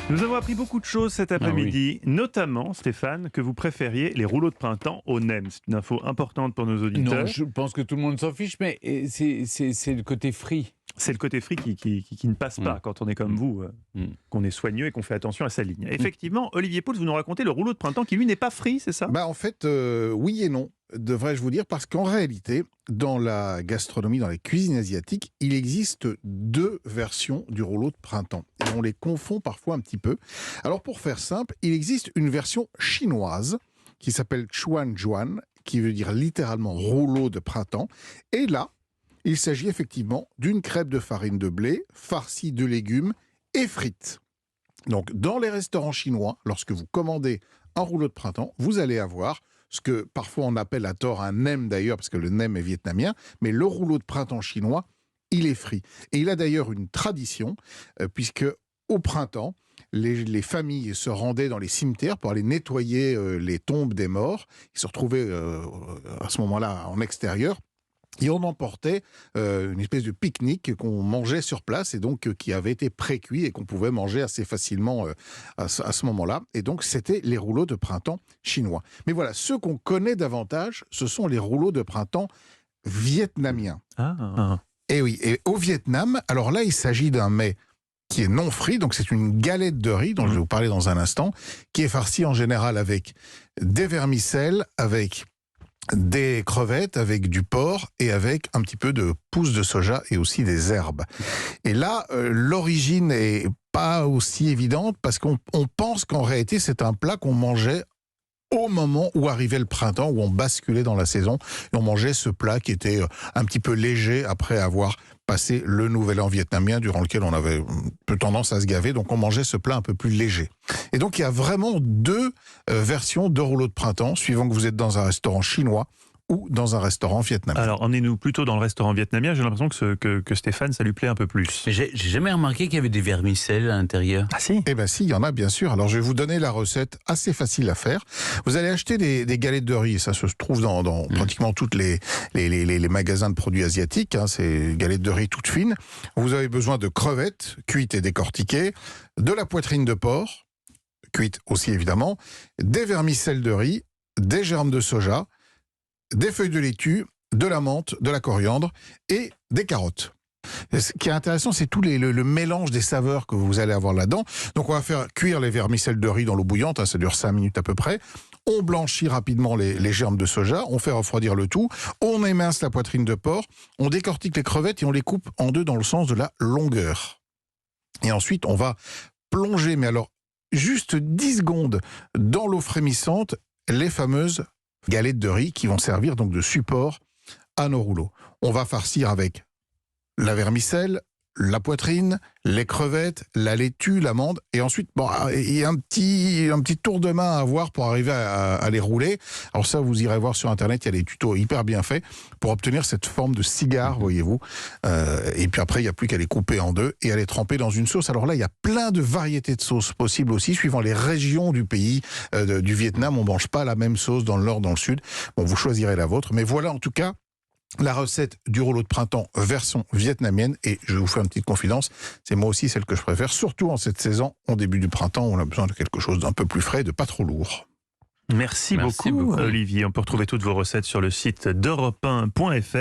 Nous avons appris beaucoup de choses cet après-midi, notamment, Stéphane, que vous préfériez les rouleaux de printemps au nem. C'est une info importante pour nos auditeurs. Non, je pense que tout le monde s'en fiche, mais c'est le côté frit. C'est le côté frit qui ne passe pas quand on est comme vous, qu'on est soigneux et qu'on fait attention à sa ligne. Effectivement, Olivier Pouls, vous nous racontez le rouleau de printemps qui, lui, n'est pas frit, c'est ça ? En fait, oui et non, devrais-je vous dire, parce qu'en réalité, dans la gastronomie, dans la cuisine asiatique, il existe deux versions du rouleau de printemps. Et on les confond parfois un petit peu. Alors, pour faire simple, il existe une version chinoise qui s'appelle chuanjuan, qui veut dire littéralement rouleau de printemps. Et là, il s'agit effectivement d'une crêpe de farine de blé, farcie de légumes et frites. Donc, dans les restaurants chinois, lorsque vous commandez un rouleau de printemps, vous allez avoir ce que parfois on appelle à tort un nem d'ailleurs, parce que le nem est vietnamien, mais le rouleau de printemps chinois, il est frit. Et il a d'ailleurs une tradition, puisque au printemps, les familles se rendaient dans les cimetières pour aller nettoyer les tombes des morts. Ils se retrouvaient à ce moment-là en extérieur. Et on emportait une espèce de pique-nique qu'on mangeait sur place et donc qui avait été pré-cuit et qu'on pouvait manger assez facilement à ce moment-là. Et donc, c'était les rouleaux de printemps chinois. Mais voilà, ceux qu'on connaît davantage, ce sont les rouleaux de printemps vietnamiens. Et oui, et au Vietnam, alors là, il s'agit d'un mets qui est non frit, donc c'est une galette de riz dont je vais vous parler dans un instant, qui est farcie en général avec des vermicelles, avec des crevettes, avec du porc et avec un petit peu de pousses de soja et aussi des herbes. Et là, l'origine n'est pas aussi évidente parce qu'on pense qu'en réalité, c'est un plat qu'on mangeait au moment où arrivait le printemps, où on basculait dans la saison, et on mangeait ce plat qui était un petit peu léger après avoir passé le nouvel an vietnamien, durant lequel on avait un peu tendance à se gaver, donc on mangeait ce plat un peu plus léger. Et donc il y a vraiment deux versions de rouleaux de printemps, suivant que vous êtes dans un restaurant chinois ou dans un restaurant vietnamien. Alors, emmenez-nous plutôt dans le restaurant vietnamien. J'ai l'impression que Stéphane, ça lui plaît un peu plus. Mais j'ai jamais remarqué qu'il y avait des vermicelles à l'intérieur. Ah si ? Eh bien si, il y en a bien sûr. Alors je vais vous donner la recette assez facile à faire. Vous allez acheter des galettes de riz, et ça se trouve dans pratiquement toutes les magasins de produits asiatiques, c'est galettes de riz toutes fines. Vous avez besoin de crevettes cuites et décortiquées, de la poitrine de porc, cuite aussi évidemment, des vermicelles de riz, des germes de soja, des feuilles de laitue, de la menthe, de la coriandre et des carottes. Et ce qui est intéressant, c'est tout le mélange des saveurs que vous allez avoir là-dedans. Donc on va faire cuire les vermicelles de riz dans l'eau bouillante, ça dure 5 minutes à peu près. On blanchit rapidement les germes de soja, on fait refroidir le tout, on émince la poitrine de porc, on décortique les crevettes et on les coupe en deux dans le sens de la longueur. Et ensuite, on va plonger, mais alors juste 10 secondes dans l'eau frémissante, les fameuses galettes de riz qui vont servir donc de support à nos rouleaux. On va farcir avec la vermicelle, la poitrine, les crevettes, la laitue, l'amande, et ensuite, il y a un petit tour de main à avoir pour arriver à les rouler. Alors ça, vous irez voir sur Internet, il y a des tutos hyper bien faits pour obtenir cette forme de cigare, voyez-vous. Et puis après, il n'y a plus qu'à les couper en deux et à les tremper dans une sauce. Alors là, il y a plein de variétés de sauces possibles aussi, suivant les régions du pays. Du Vietnam, on ne mange pas la même sauce dans le nord, dans le sud. Bon, vous choisirez la vôtre. Mais voilà, en tout cas, la recette du rouleau de printemps version vietnamienne, et je vais vous faire une petite confidence, c'est moi aussi celle que je préfère, surtout en cette saison, au début du printemps, on a besoin de quelque chose d'un peu plus frais, de pas trop lourd. Merci beaucoup, Olivier. On peut retrouver toutes vos recettes sur le site d'europe1.fr.